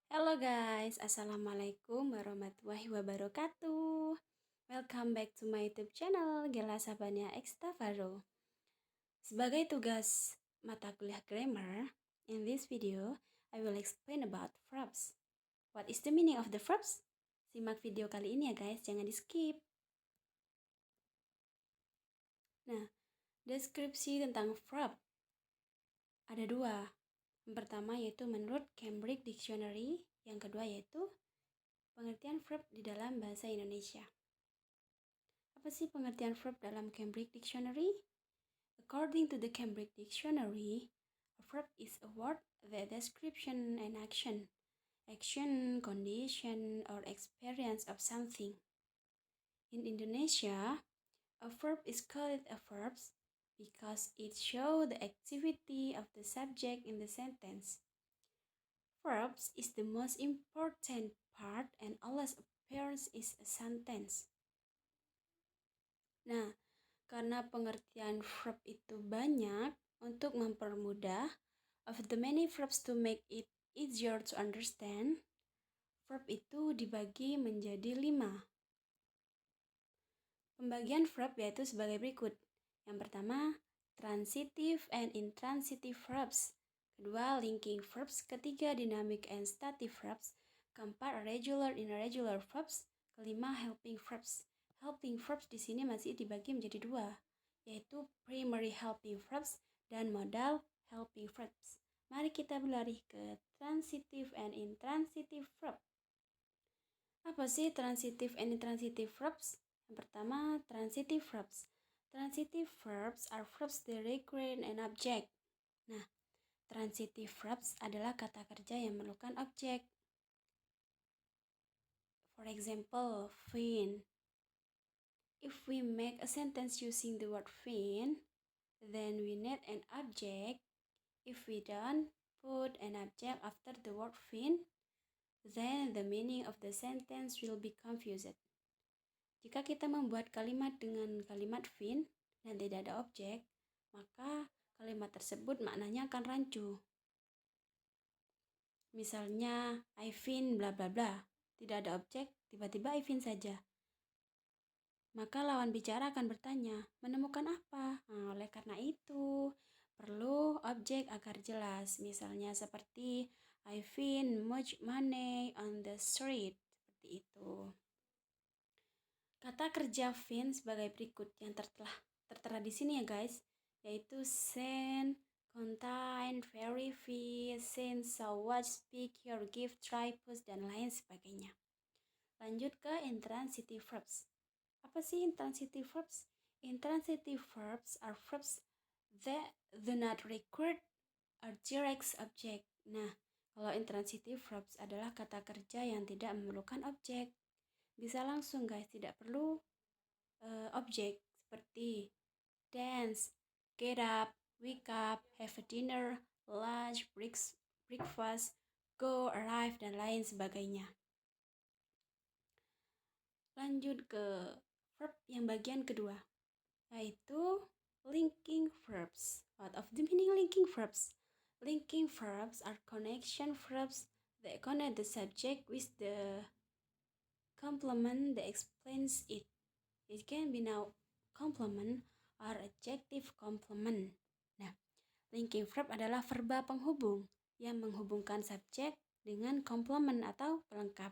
Halo guys, Assalamualaikum warahmatullahi wabarakatuh. Welcome back to my YouTube channel, Gela Sabania Ekstavaro. Sebagai tugas mata kuliah grammar, in this video, I will explain about verbs. What is the meaning of the verbs? Simak video kali ini ya guys, jangan di skip. Nah, deskripsi tentang verb ada dua. Yang pertama yaitu menurut Cambridge Dictionary, yang kedua yaitu pengertian verb di dalam bahasa Indonesia. Apa sih pengertian verb dalam Cambridge Dictionary? According to the Cambridge Dictionary, a verb is a word that description an action, condition, or experience of something. In Indonesia, a verb is called a verb because it shows the activity of the subject in the sentence. Verbs is the most important part and always appears in a sentence. Nah, karena pengertian verb itu banyak, untuk mempermudah of the many verbs to make it easier to understand, verb itu dibagi menjadi 5. Pembagian verb yaitu sebagai berikut. Yang pertama, transitive and intransitive verbs. Kedua, linking verbs. Ketiga, dynamic and stative verbs. Keempat, regular and irregular verbs. Kelima, helping verbs. Helping verbs di sini masih dibagi menjadi 2, yaitu primary helping verbs dan modal helping verbs. Mari kita berlari ke transitive and intransitive verb. Apa sih transitive and intransitive verbs? Yang pertama, transitive verbs. Transitive verbs are verbs that require an object. Nah, transitive verbs adalah kata kerja yang memerlukan objek. For example, fin. If we make a sentence using the word fin, then we need an object. If we don't put an object after the word fin, then the meaning of the sentence will be confused. Jika kita membuat kalimat dengan kalimat fin dan tidak ada objek, maka kalimat tersebut maknanya akan rancu. Misalnya, I fin bla bla bla. Tidak ada objek, tiba-tiba I fin saja. Maka lawan bicara akan bertanya, menemukan apa? Nah, oleh karena itu, perlu objek agar jelas. Misalnya seperti, I fin much money on the street. Seperti itu. Kata kerja fin sebagai berikut yang tertera di sini ya guys, yaitu send, contain, verify, send, so watch, speak, hear, give, try, push, dan lain sebagainya. Lanjut ke intransitive verbs. Apa sih intransitive verbs? Intransitive verbs are verbs that do not require a direct object. Nah, kalau intransitive verbs adalah kata kerja yang tidak memerlukan objek. Bisa langsung guys, tidak perlu objek seperti dance, get up, wake up, have a dinner, lunch, breakfast, go, arrive, dan lain sebagainya. Lanjut ke verb yang bagian kedua, yaitu linking verbs. What of the meaning linking verbs? Linking verbs are connection verbs that connect the subject with the complement that explains it. It can be now complement or adjective complement. Nah, linking verb adalah verba penghubung yang menghubungkan subjek dengan complement atau pelengkap.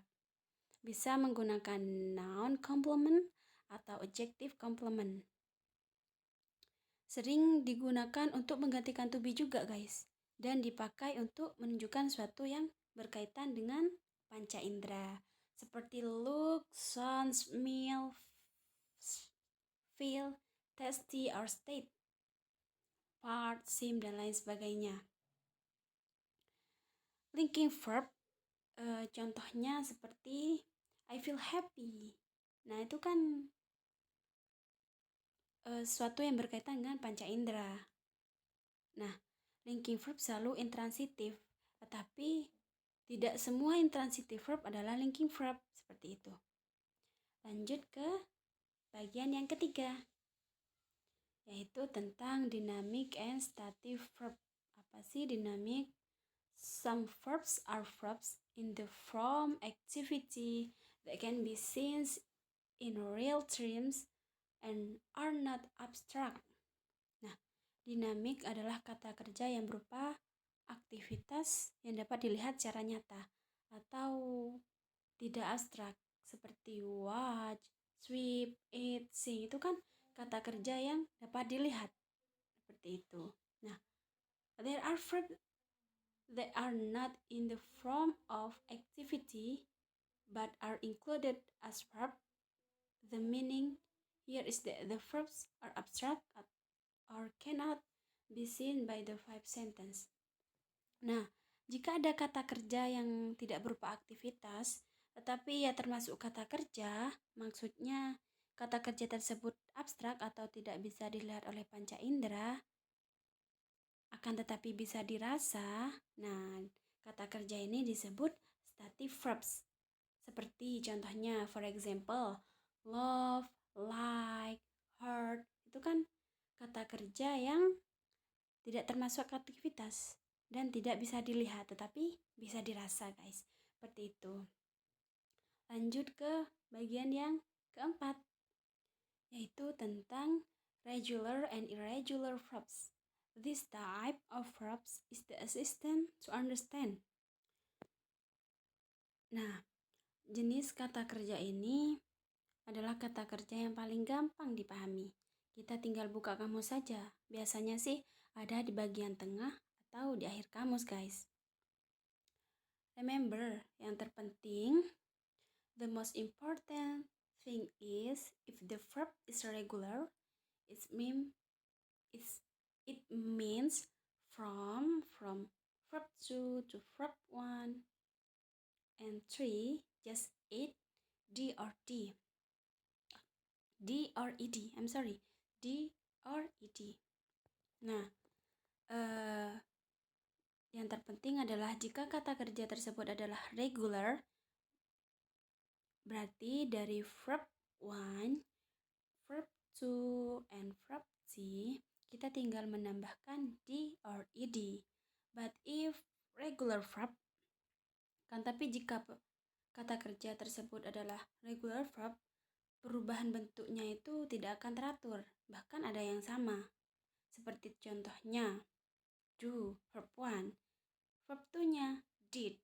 Bisa menggunakan noun complement atau adjective complement. Sering digunakan untuk menggantikan to be juga guys, dan dipakai untuk menunjukkan sesuatu yang berkaitan dengan panca indera, seperti look, sound, smell, feel, tasty, or state, part, seem, dan lain sebagainya. Linking verb, contohnya seperti I feel happy. Nah, itu kan sesuatu yang berkaitan dengan panca indera. Nah, linking verb selalu intransitif, tetapi tidak semua intransitif verb adalah linking verb, seperti itu. Lanjut ke bagian yang ketiga, yaitu tentang dynamic and stative verb. Apa sih dynamic Some verbs are verbs in the form activity that can be seen in real terms and are not abstract. Nah, dinamik adalah kata kerja yang berupa aktivitas yang dapat dilihat secara nyata atau tidak abstrak seperti watch, sweep, eat, sing. Itu kan kata kerja yang dapat dilihat seperti itu. Nah, there are verbs that are not in the form of activity but are included as verb. The meaning here is that the verbs are abstract or cannot be seen by the five sentence. Nah, jika ada kata kerja yang tidak berupa aktivitas, tetapi ya termasuk kata kerja, maksudnya kata kerja tersebut abstrak atau tidak bisa dilihat oleh panca indera, akan tetapi bisa dirasa. Nah, kata kerja ini disebut stative verbs. Seperti contohnya, for example, love, like, hurt, itu kan kata kerja yang tidak termasuk aktivitas dan tidak bisa dilihat, tetapi bisa dirasa, guys. Seperti itu. Lanjut ke bagian yang keempat, yaitu tentang regular and irregular verbs. This type of verbs is the assistant to understand. Nah, jenis kata kerja ini adalah kata kerja yang paling gampang dipahami. Kita tinggal buka kamus saja. Biasanya sih ada di bagian tengah atau di akhir kamus, guys. Remember, yang terpenting, the most important thing is if the verb is regular, it means from verb 2 to verb 1 and 3, just it, D or D. D or ED, I'm sorry, D or ED. Nah, yang terpenting adalah jika kata kerja tersebut adalah regular, berarti dari verb 1, verb 2, and verb 3, kita tinggal menambahkan D or ED. But if regular verb, kan tapi jika kata kerja tersebut adalah regular verb, perubahan bentuknya itu tidak akan teratur, bahkan ada yang sama. Seperti contohnya, do, verb 1, verb 2-nya did.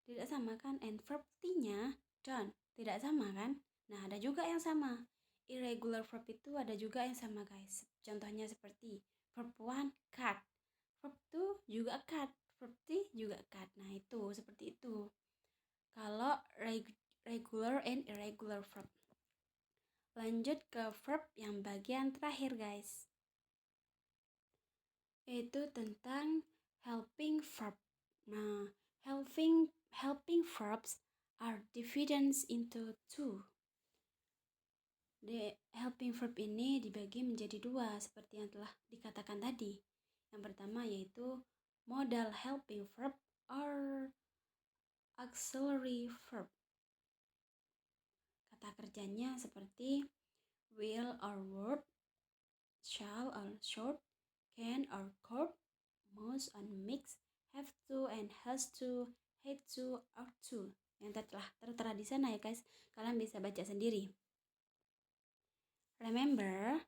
Tidak sama kan? And verb 3-nya done. Tidak sama kan? Nah, ada juga yang sama. Irregular verb itu ada juga yang sama, guys. Contohnya seperti verb 1, cut. Verb 2 juga cut. Verb 3 juga cut. Nah, itu seperti itu. Kalau regular and irregular verb. Lanjut ke verb yang bagian terakhir, guys. Yaitu tentang helping verb. Nah, helping verbs are divided into two. The helping verb ini dibagi menjadi dua seperti yang telah dikatakan tadi. Yang pertama yaitu modal helping verb or auxiliary verb. Kata kerjanya seperti will or would, shall or should, can or could, must or mix, have to and has to, had to, ought to. Yang telah tertera di sana ya, guys. Kalian bisa baca sendiri. Remember,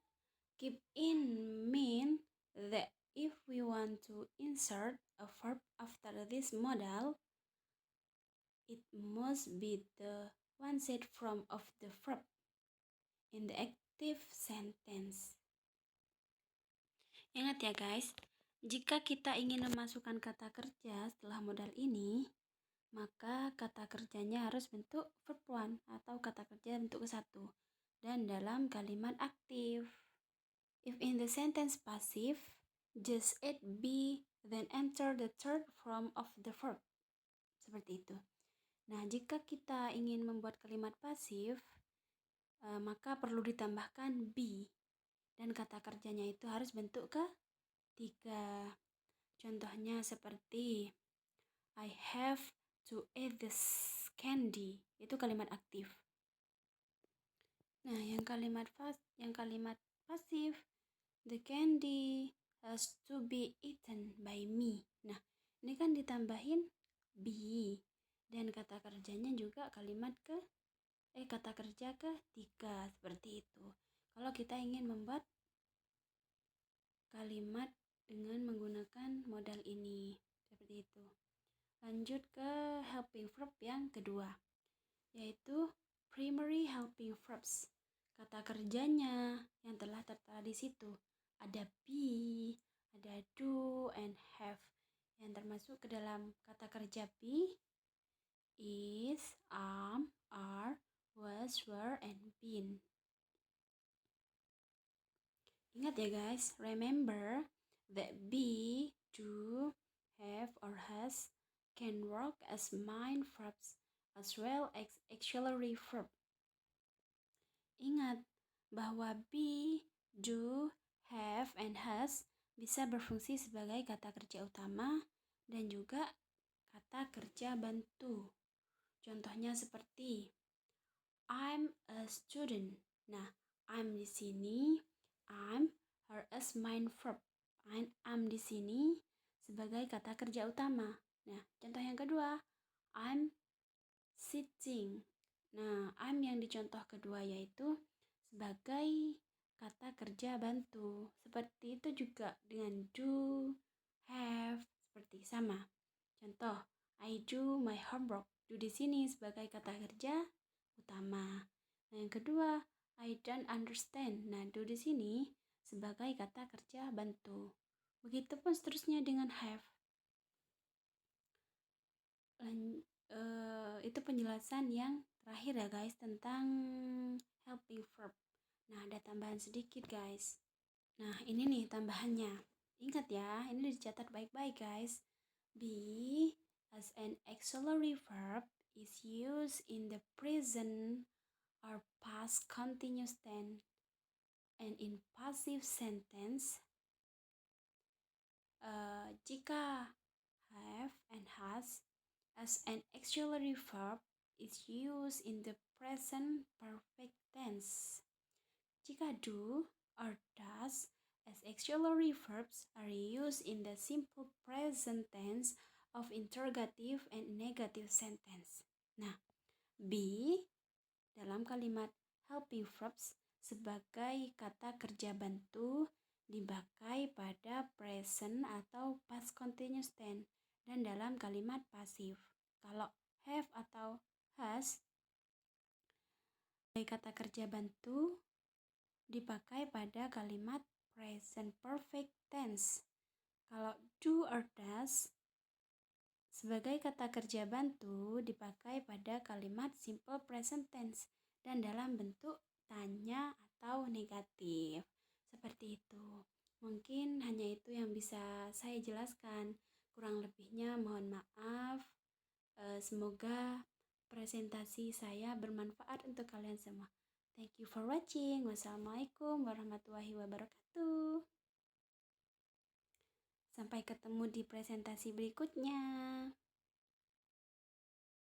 keep in mind that if we want to insert a verb after this model, it must be the one set form of the verb in the active sentence. Ingat ya, guys, jika kita ingin memasukkan kata kerja setelah modal ini, maka kata kerjanya harus bentuk verb 1 atau kata kerja bentuk ke-1 dan dalam kalimat aktif. If in the sentence passive, just add be, then enter the third form of the verb. Seperti itu. Nah, jika kita ingin membuat kalimat pasif, maka perlu ditambahkan be. Dan kata kerjanya itu harus bentuk ke-3. Contohnya seperti I have to eat this candy. Itu kalimat aktif. Nah, yang kalimat pasif, the candy has to be eaten by me. Nah, Ini kan ditambahin be. Dan kata kerjanya juga kata kerja ketiga, seperti itu. Kalau kita ingin membuat kalimat dengan menggunakan modal ini, seperti itu. Lanjut ke helping verb yang kedua, yaitu primary helping verbs. Kata kerjanya yang telah tertera di situ ada be, ada do, and have. Yang termasuk ke dalam kata kerja be is, are, was, were, and been. Ingat ya guys, remember that be, do, have, or has can work as main verbs as well as auxiliary verb. Ingat bahwa be, do, have, and has bisa berfungsi sebagai kata kerja utama dan juga kata kerja bantu. Contohnya seperti I'm a student. Nah, I'm di sini, I'm her as main verb. I'm di sini sebagai kata kerja utama. Nah, contoh yang kedua, I'm sitting. Nah, I'm yang di contoh kedua yaitu sebagai kata kerja bantu. Seperti itu juga dengan do, have, seperti sama. Contoh, I do my homework. Do di sini sebagai kata kerja utama. Nah, yang kedua, I don't understand. Nah, do di sini sebagai kata kerja bantu. Begitupun seterusnya dengan have. Itu penjelasan yang terakhir ya guys tentang helping verb. Nah, ada tambahan sedikit guys. Nah, ini nih tambahannya. Ingat ya, ini dicatat baik-baik guys. Be as an auxiliary verb is used in the present or past continuous tense and in passive sentence. Jika have and has as an auxiliary verb is used in the present perfect tense. Jika do or does as auxiliary verbs are used in the simple present tense of interrogative and negative sentence. Nah, be dalam kalimat helping verbs sebagai kata kerja bantu dipakai pada present atau past continuous tense dan dalam kalimat pasif. Kalau have atau has sebagai kata kerja bantu dipakai pada kalimat present perfect tense. Kalau do or does sebagai kata kerja bantu dipakai pada kalimat simple present tense dan dalam bentuk tanya atau negatif. Seperti itu. Mungkin hanya itu yang bisa saya jelaskan. Kurang lebihnya mohon maaf. Semoga presentasi saya bermanfaat untuk kalian semua. Thank you for watching. Wassalamualaikum warahmatullahi wabarakatuh. Sampai ketemu di presentasi berikutnya.